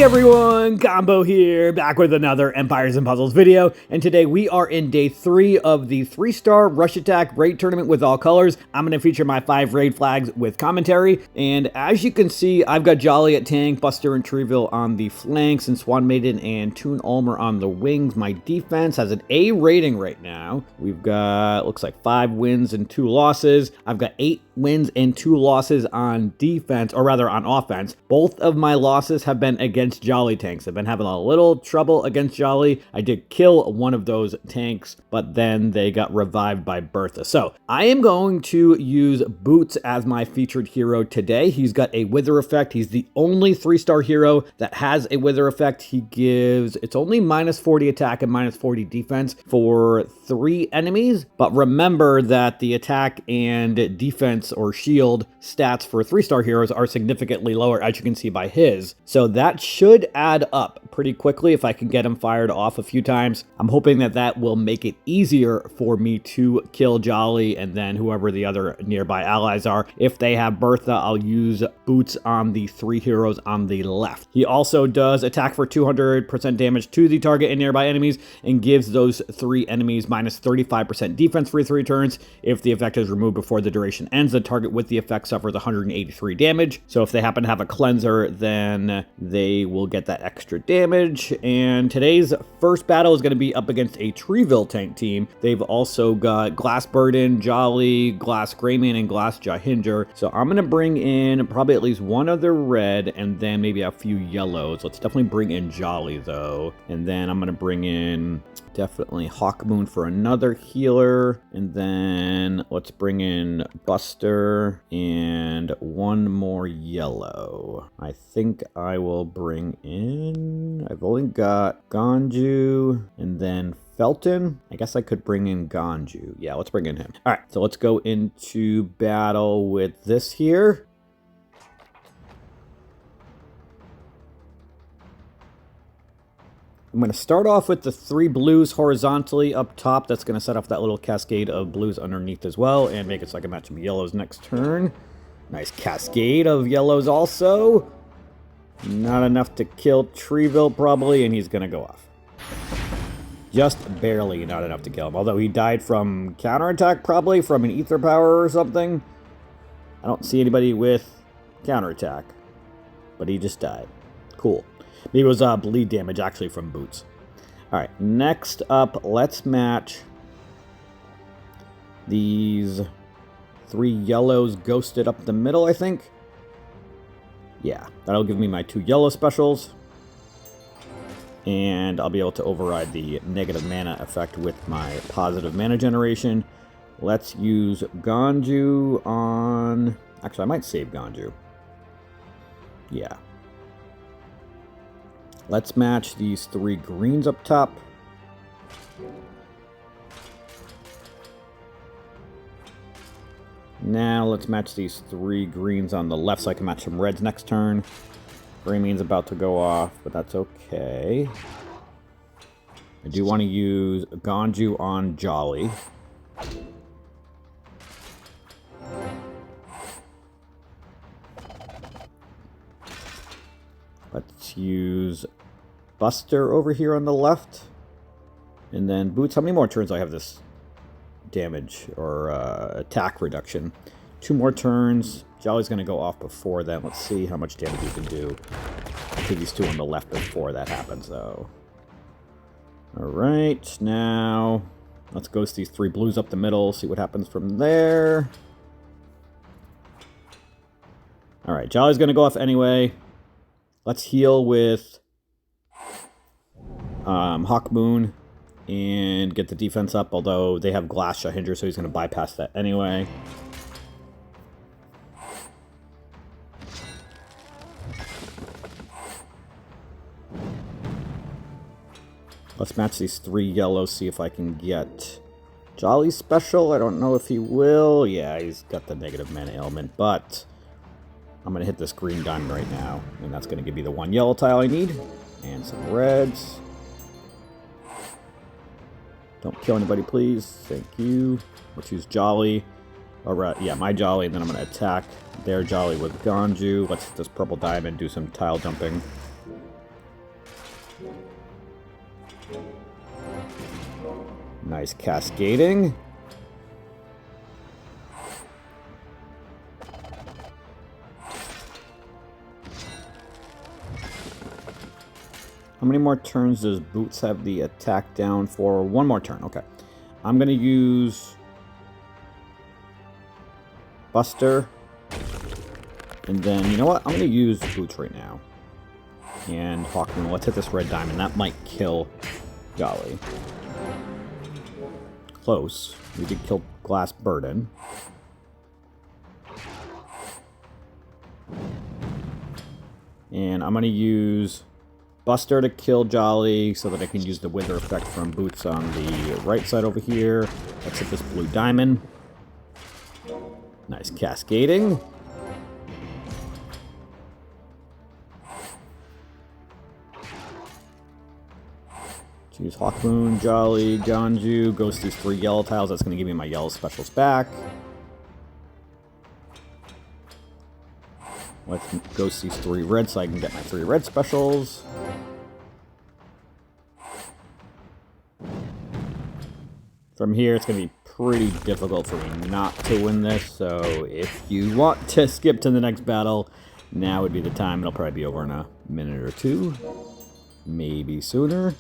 everyone, Combo here, back with another Empires and Puzzles video, and today we are in day 3 of the 3-star Rush Attack Raid Tournament with all colors. I'm going to feature my 5 raid flags with commentary, and as you can see, I've got Jolly at tank, Buster and Treeville on the flanks, and Swan Maiden and Toon Ulmer on the wings. My defense has an A rating right now. We've got, looks like 5 wins and 2 losses. I've got 8 wins and 2 losses on defense, or rather on offense. Both of my losses have been against Jolly tanks. I've been having a little trouble against Jolly. I did kill one of those tanks, but then they got revived by Bertha. So I am going to use Boots as my featured hero today. He's got a wither effect. He's the only 3-star hero that has a wither effect. He gives, it's only minus 40 attack and minus 40 defense for 3 enemies, but remember that the attack and defense or shield stats for 3-star heroes are significantly lower, as you can see by his. So that should add up pretty quickly if I can get him fired off a few times. I'm hoping that that will make it easier for me to kill Jolly and then whoever the other nearby allies are. If they have Bertha, I'll use Boots on the 3 heroes on the left. He also does attack for 200% damage to the target and nearby enemies and gives those 3 enemies minus 35% defense for 3 turns. If the effect is removed before the duration ends, the target with the effect suffers 183 damage. So if they happen to have a cleanser, then they will get that extra damage. And today's first battle is going to be up against a Treeville tank team. They've also got Glass Burden, Jolly, Glass Greyman, and Glass Jahinger. So I'm going to bring in probably at least one other red and then maybe a few yellows. Let's definitely bring in Jolly though. And then I'm going to bring in definitely Hawkmoon for another healer. And then let's bring in Buster and one more yellow. I think I will bring in, I've only got Ganju and then Felton. I guess I could bring in Ganju. Yeah, let's bring in him. All right, so let's go into battle with this here. I'm going to start off with the 3 blues horizontally up top. That's going to set off that little cascade of blues underneath as well and make it so I can match some yellows next turn. Nice cascade of yellows also. Not enough to kill Treeville probably, and he's going to go off. Just barely not enough to kill him. Although he died from counterattack probably, from an ether power or something. I don't see anybody with counterattack, but he just died. Cool. Maybe it was bleed damage actually from Boots. Alright, next up, let's match these 3 yellows ghosted up the middle, I think. Yeah, that'll give me my 2 yellow specials. And I'll be able to override the negative mana effect with my positive mana generation. Let's use Ganju on... Actually, I might save Ganju. Yeah. Let's match these 3 greens up top. Now let's match these 3 greens on the left so I can match some reds next turn. Greyman's about to go off, but that's okay. I do want to use Ganju on Jolly. Let's use Buster over here on the left. And then Boots. How many more turns do I have this damage or attack reduction? 2 more turns. Jolly's going to go off before then. Let's see how much damage he can do to these 2 on the left before that happens, though. Alright, now let's ghost these 3 blues up the middle, see what happens from there. Alright, Jolly's going to go off anyway. Let's heal with Hawkmoon and get the defense up, although they have Glass Jahinger, so he's going to bypass that anyway. Let's match these 3 yellows, see if I can get Jolly special. I don't know if he will. Yeah, he's got the negative mana ailment, but I'm going to hit this green diamond right now, and that's going to give me the 1 yellow tile I need, and some reds. Don't kill anybody, please. Thank you. Let's use Jolly. Or, yeah, my Jolly, and then I'm going to attack their Jolly with Ganju. Let's hit this purple diamond, do some tile jumping. Nice cascading. How many more turns does Boots have the attack down for? One more turn. Okay. I'm going to use Buster. And then, you know what? I'm going to use Boots right now. And Hawkmoon, let's hit this red diamond. That might kill Jolly. Close. We did kill Glass Burden. And I'm going to use Buster to kill Jolly so that I can use the Wither effect from Boots on the right side over here. Let's hit this blue diamond. Nice cascading. Choose Hawkmoon, Jolly, Ganju, goes these 3 yellow tiles. That's going to give me my yellow specials back. Let's ghost these 3 red so I can get my 3 red specials. From here, it's going to be pretty difficult for me not to win this, so if you want to skip to the next battle, now would be the time. It'll probably be over in a minute or 2, maybe sooner.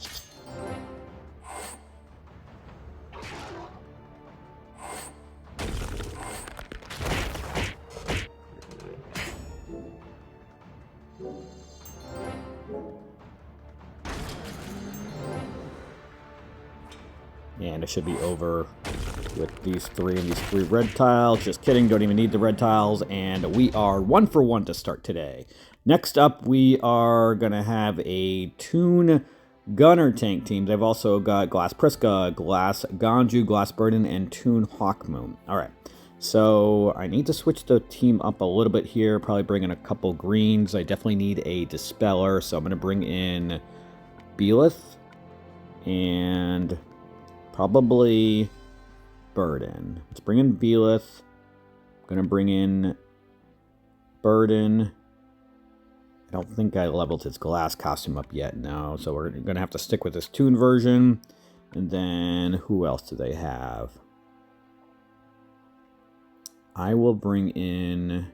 And it should be over with these 3 and these 3 red tiles. Just kidding, don't even need the red tiles. And we are 1 for 1 to start today. Next up, we are going to have a Toon Gunner tank team. They've also got Glass Priska, Glass Ganju, Glass Burden, and Toon Hawkmoon. Alright, so I need to switch the team up a little bit here. Probably bring in a couple greens. I definitely need a Dispeller, so I'm going to bring in Belith and probably Burden. Let's bring in Belith. I'm going to bring in Burden. I don't think I leveled his glass costume up yet, no. So we're going to have to stick with this Toon version. And then, who else do they have? I will bring in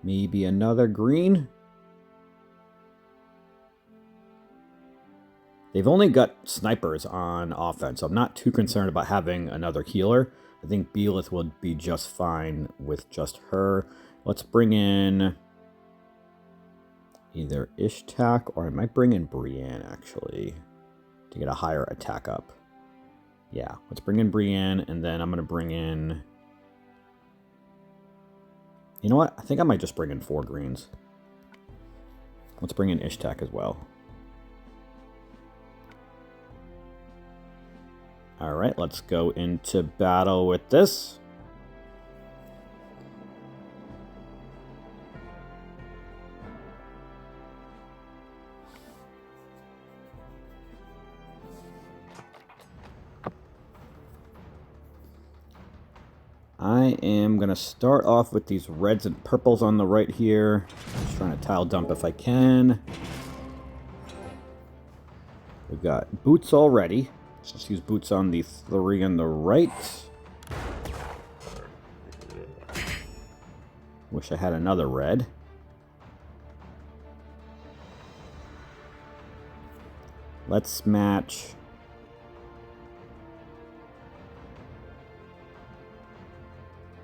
maybe another green. They've only got snipers on offense, so I'm not too concerned about having another healer. I think Belith will be just fine with just her. Let's bring in either Ishtak, or I might bring in Brienne, actually, to get a higher attack up. Yeah, let's bring in Brienne, and then I'm going to bring in... You know what? I think I might just bring in 4 greens. Let's bring in Ishtak as well. Alright, let's go into battle with this. I am going to start off with these reds and purples on the right here. Just trying to tile dump if I can. We've got Boots already. Let's use Boots on the 3 on the right. Wish I had another red. Let's match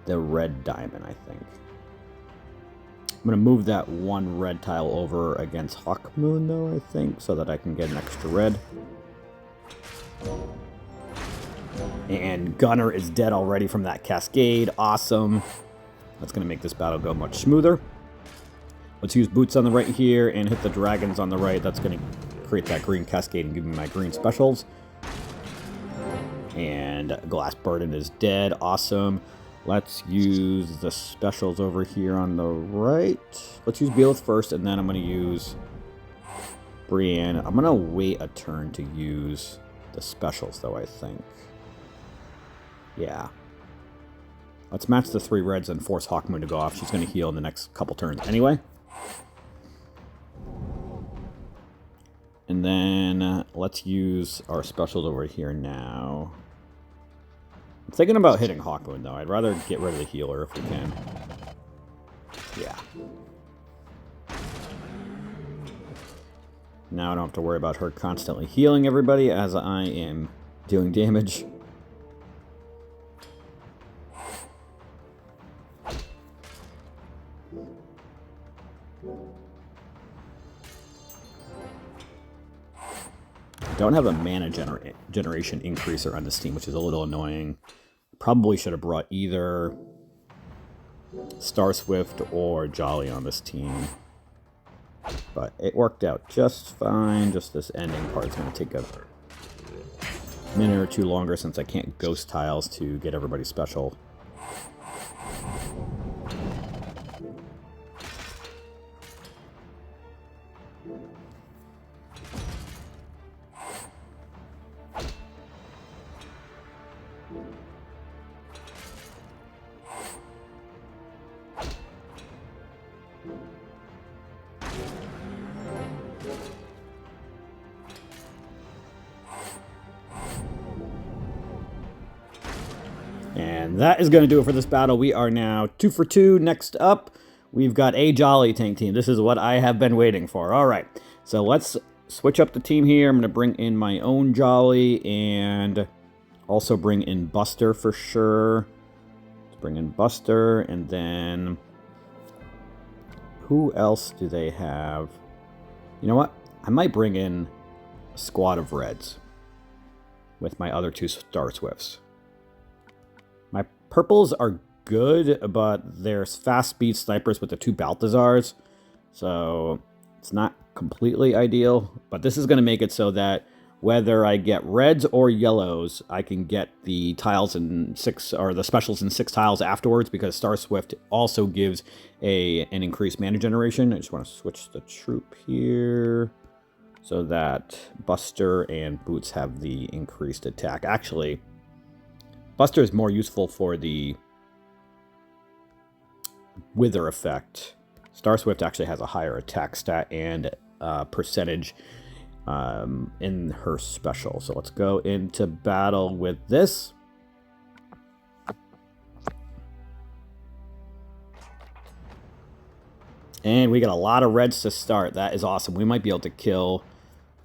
the red diamond, I think. I'm going to move that 1 red tile over against Hawkmoon, though, I think, so that I can get an extra red. And Gunner is dead already from that cascade. Awesome. That's going to make this battle go much smoother. Let's use Boots on the right here and hit the dragons on the right. That's going to create that green cascade and give me my green specials. And Glass Burden is dead. Awesome. Let's use the specials over here on the right. Let's use Belith first, and then I'm going to use Brienne. I'm going to wait a turn to use the specials, though, I think. Yeah. Let's match the 3 reds and force Hawkmoon to go off. She's going to heal in the next couple turns anyway. And then let's use our specials over here now. I'm thinking about hitting Hawkmoon, though. I'd rather get rid of the healer if we can. Yeah. Now I don't have to worry about her constantly healing everybody as I am doing damage. Don't have a mana generation increaser on this team, which is a little annoying. Probably should have brought either Starswift or Jolly on this team. But it worked out just fine. Just this ending part is going to take a minute or two longer since I can't ghost tiles to get everybody special. And that is going to do it for this battle. We are now 2 for 2. Next up, we've got a Jolly tank team. This is what I have been waiting for. All right, so let's switch up the team here. I'm going to bring in my own Jolly and also bring in Buster for sure. Let's bring in Buster, and then who else do they have? You know what? I might bring in a squad of Reds with my other 2 Starswifts. My purples are good, but there's fast speed snipers with the 2 Balthazars, so it's not completely ideal. But this is going to make it so that whether I get reds or yellows, I can get the tiles in 6 or the specials in 6 tiles afterwards, because Starswift also gives an increased mana generation. I just want to switch the troop here so that Buster and Boots have the increased attack. Actually, Buster is more useful for the Wither effect. Starswift actually has a higher attack stat and percentage in her special. So let's go into battle with this. And we got a lot of reds to start. That is awesome. We might be able to kill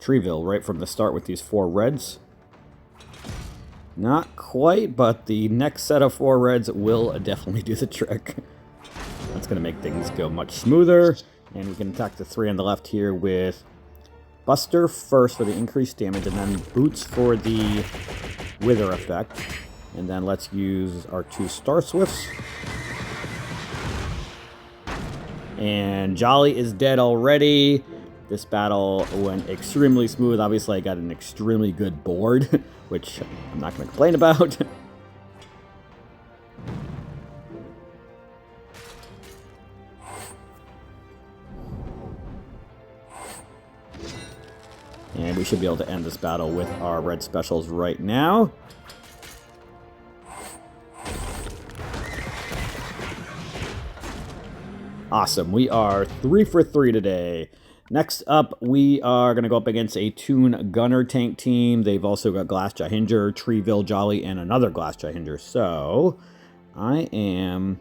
Treeville right from the start with these 4 reds. Not quite, but the next set of 4 reds will definitely do the trick. That's going to make things go much smoother. And we can attack the 3 on the left here with Buster first for the increased damage, and then Boots for the Wither effect. And then let's use our 2 Starswifts. And Jolly is dead already. This battle went extremely smooth. Obviously, I got an extremely good board, which I'm not going to complain about. And we should be able to end this battle with our red specials right now. Awesome. We are 3 for 3 today. Next up, we are going to go up against a Toon Gunner tank team. They've also got Glass Jahinger, Treeville, Jolly, and another Glass Jahinger. So, I am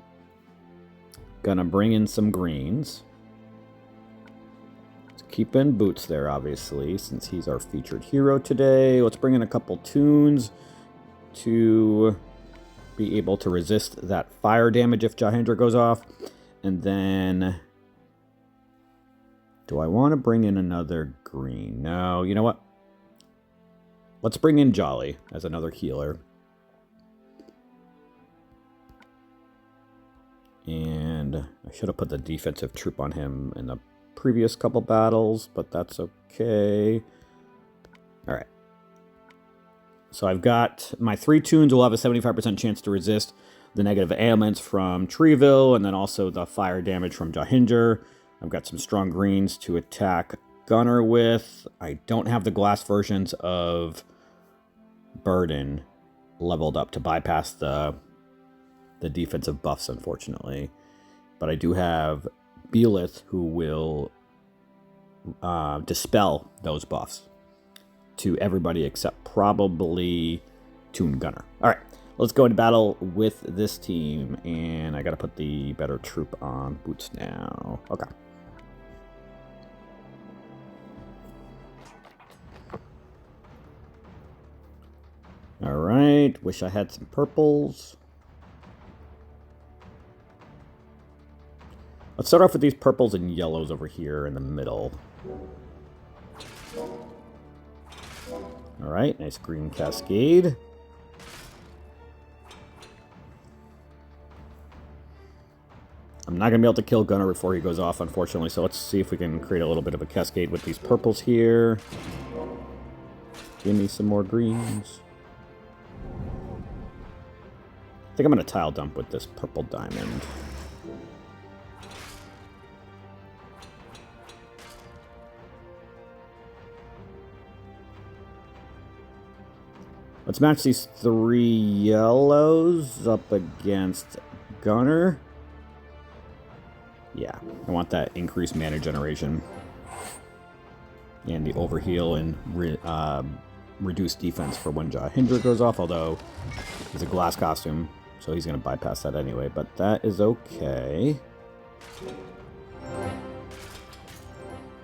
going to bring in some greens. Let's keep in Boots there, obviously, since he's our featured hero today. Let's bring in a couple Toons to be able to resist that fire damage if Jahinger goes off. And then, do I want to bring in another green? No, you know what? Let's bring in Jolly as another healer. And I should have put the defensive troop on him in the previous couple battles, but that's okay. All right. So I've got my 3 Toons will have a 75% chance to resist the negative ailments from Treeville, and then also the fire damage from Jahinger. I've got some strong greens to attack Gunner with. I don't have the glass versions of Burden leveled up to bypass the defensive buffs, unfortunately. But I do have Belith, who will dispel those buffs to everybody except probably Toon Gunner. All right, let's go into battle with this team, and I gotta put the better troop on Boots now. Okay. All right, wish I had some purples. Let's start off with these purples and yellows over here in the middle. All right, nice green cascade. I'm not going to be able to kill Gunner before he goes off, unfortunately, so let's see if we can create a little bit of a cascade with these purples here. Give me some more greens. I think I'm going to tile dump with this purple diamond. Let's match these 3 yellows up against Gunner. Yeah, I want that increased mana generation. And the overheal and reduced defense for when Jahindra goes off, although he's a glass costume, so he's going to bypass that anyway, but that is okay.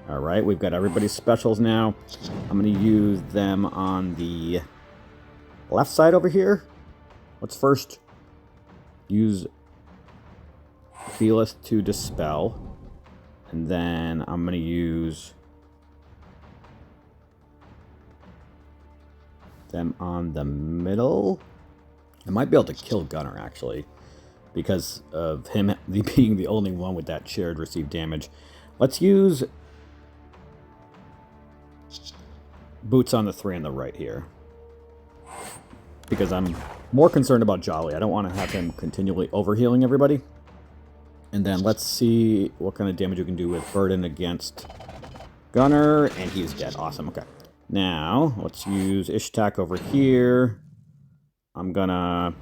Alright, we've got everybody's specials now. I'm going to use them on the left side over here. Let's first use Felis to dispel, and then I'm going to use them on the middle. I might be able to kill Gunner, actually, because of him being the only one with that shared received damage. Let's use Boots on the 3 on the right here, because I'm more concerned about Jolly. I don't want to have him continually overhealing everybody. And then let's see what kind of damage we can do with Burden against Gunner, and he's dead. Awesome, okay. Now, let's use Ishtak over here. I'm gonna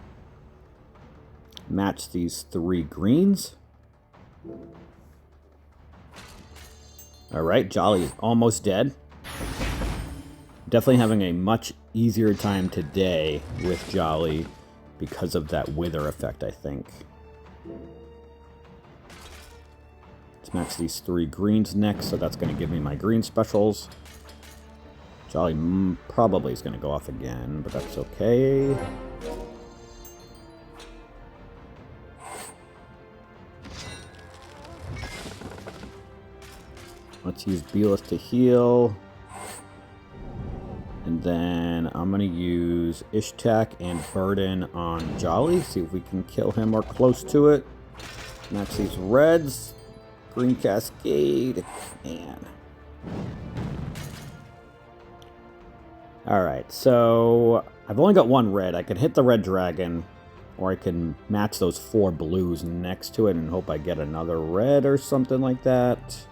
match these 3 greens. Alright, Jolly is almost dead. Definitely having a much easier time today with Jolly because of that wither effect, I think. Let's match these 3 greens next, so that's going to give me my green specials. Jolly probably is going to go off again, but that's okay. Let's use Belis to heal. And then I'm going to use Ishtak and Burden on Jolly. See if we can kill him or close to it. Match these reds. Green Cascade. Man. Alright, so I've only got 1 red. I can hit the red dragon, or I can match those 4 blues next to it and hope I get another red or something like that.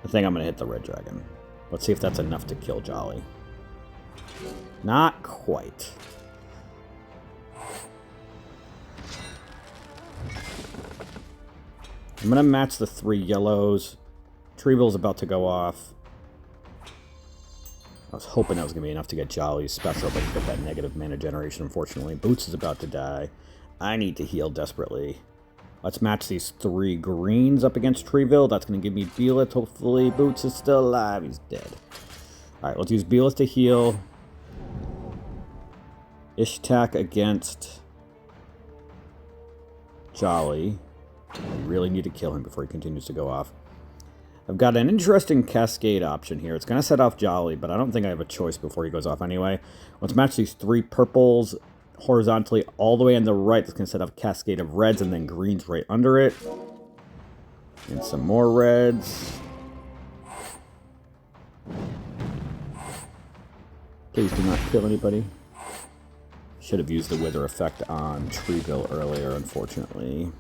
I think I'm going to hit the red dragon. Let's see if that's enough to kill Jolly. Not quite. I'm going to match the 3 yellows. Treeville's about to go off. I was hoping that was going to be enough to get Jolly's special, but get that negative mana generation, unfortunately. Boots is about to die. I need to heal desperately. Let's match these 3 greens up against Treeville. That's going to give me Belis. Hopefully Boots is still alive. He's dead. Alright, let's use Belis to heal. Ishtak against Jolly. I really need to kill him before he continues to go off. I've got an interesting cascade option here. It's going to set off Jolly, but I don't think I have a choice before he goes off anyway. Let's match these 3 purples horizontally all the way on the right. That's going to set off a cascade of reds and then greens right under it. And some more reds. Please do not kill anybody. Should have used the wither effect on Treeville earlier, unfortunately.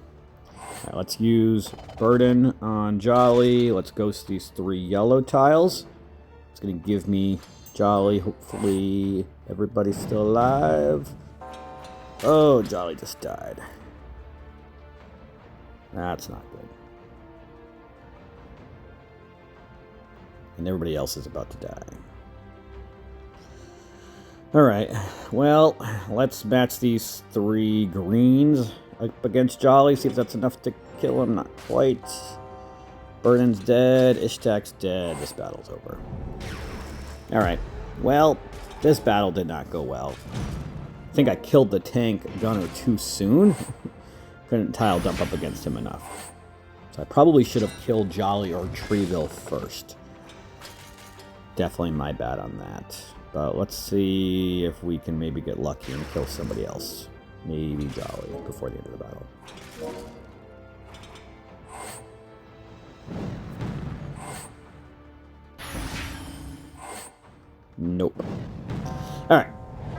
Alright, let's use Burden on Jolly. Let's ghost these 3 yellow tiles. It's going to give me Jolly. Hopefully everybody's still alive. Oh, Jolly just died. That's not good. And everybody else is about to die. Alright, well, let's match these 3 greens up against Jolly, see if that's enough to kill him. Not quite. Burden's dead, Ishtak's dead, this battle's over. Alright, well, this battle did not go well. I think I killed the tank gunner too soon. Couldn't tile dump up against him enough. So I probably should have killed Jolly or Treeville first. Definitely my bad on that. But let's see if we can maybe get lucky and kill somebody else. Maybe Jolly before the end of the battle. Nope. Alright.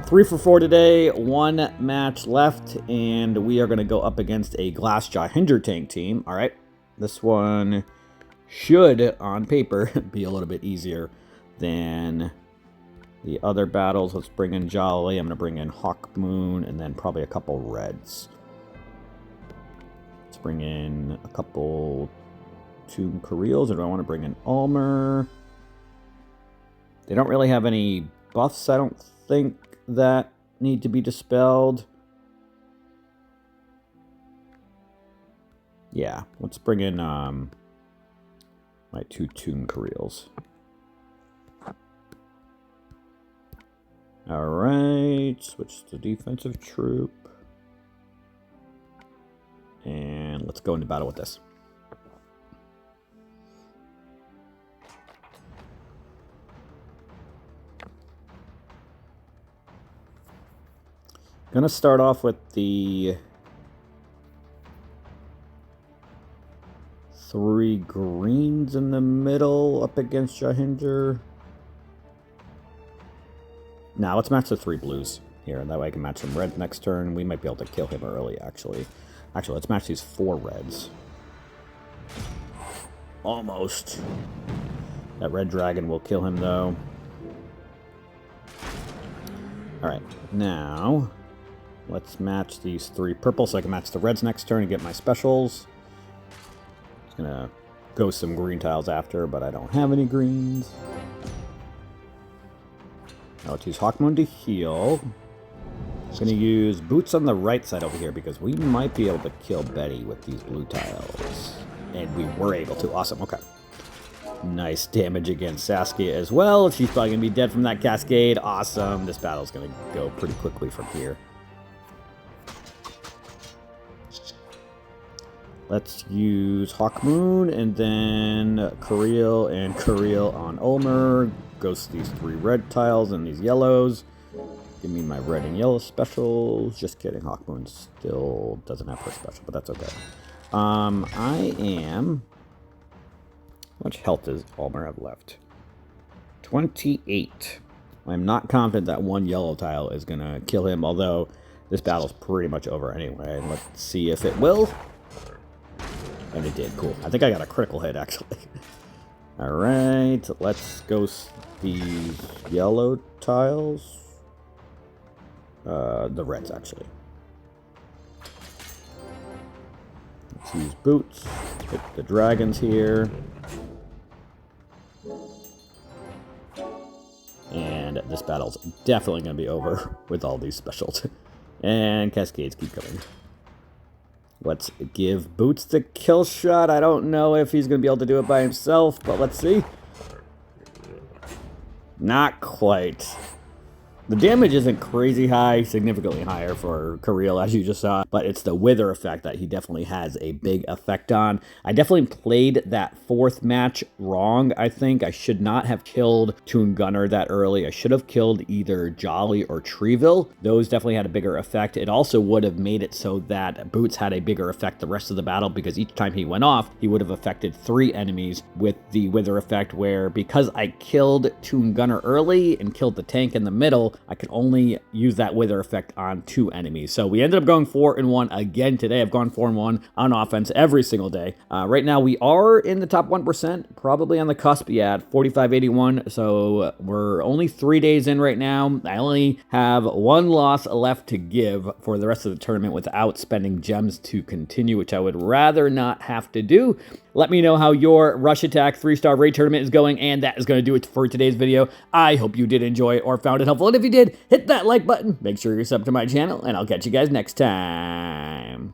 3 for 4 today. 1 match left. And we are going to go up against a Glass Jahinder tank team. Alright. This one should, on paper, be a little bit easier than the other battles. Let's bring in Jolly. I'm going to bring in Hawkmoon and then probably a couple reds. Let's bring in a couple Toon Kareels. Or do I want to bring in Ulmer? They don't really have any buffs, I don't think, that need to be dispelled. Yeah, let's bring in my 2 Toon Kareels. Alright, switch to defensive troop. And let's go into battle with this. Gonna start off with the 3 greens in the middle up against Jahinder. Now let's match the 3 blues here, and that way I can match some red next turn. We might be able to kill him early, actually. Actually, let's match these 4 reds. Almost. That red dragon will kill him, though. Alright, now let's match these 3 purple so I can match the reds next turn and get my specials. Just gonna go some green tiles after, but I don't have any greens. Now let's use Hawkmoon to heal. I'm gonna use Boots on the right side over here because we might be able to kill Betty with these blue tiles. And we were able to. Awesome, okay. Nice damage against Saskia as well. She's probably gonna be dead from that cascade. Awesome. This battle's gonna go pretty quickly from here. Let's use Hawkmoon and then Kareel and Kareel on Ulmer. Ghost these 3 red tiles and these yellows. Give me my red and yellow specials. Just kidding, Hawkmoon still doesn't have her special, but that's okay. I am... How much health does Ulmer have left? 28. I'm not confident that 1 yellow tile is going to kill him, although this battle's pretty much over anyway. Let's see if it will. And it did. Cool. I think I got a critical hit, actually. Alright, let's ghost these yellow tiles. The reds, actually. Let's use Boots. Hit the dragons here. And this battle's definitely going to be over with all these specials. And cascades keep coming. Let's give Boots the kill shot. I don't know if he's going to be able to do it by himself, but let's see. Not quite. The damage isn't crazy high, significantly higher for Kareel, as you just saw, but it's the Wither effect that he definitely has a big effect on. I definitely played that 4th match wrong, I think. I should not have killed Toon Gunner that early. I should have killed either Jolly or Treeville. Those definitely had a bigger effect. It also would have made it so that Boots had a bigger effect the rest of the battle, because each time he went off, he would have affected 3 enemies with the Wither effect, where because I killed Toon Gunner early and killed the tank in the middle, I could only use that Wither effect on 2 enemies. So we ended up going 4-1 again today. I've gone 4-1 on offense every single day. Right now we are in the top 1%, probably on the cusp, yeah, at 45.81. So we're only 3 days in right now. I only have 1 loss left to give for the rest of the tournament without spending gems to continue, which I would rather not have to do. Let me know how your Rush Attack 3-star raid tournament is going, and that is going to do it for today's video. I hope you did enjoy or found it helpful, and if you did, hit that like button, make sure you're subbed to my channel, and I'll catch you guys next time.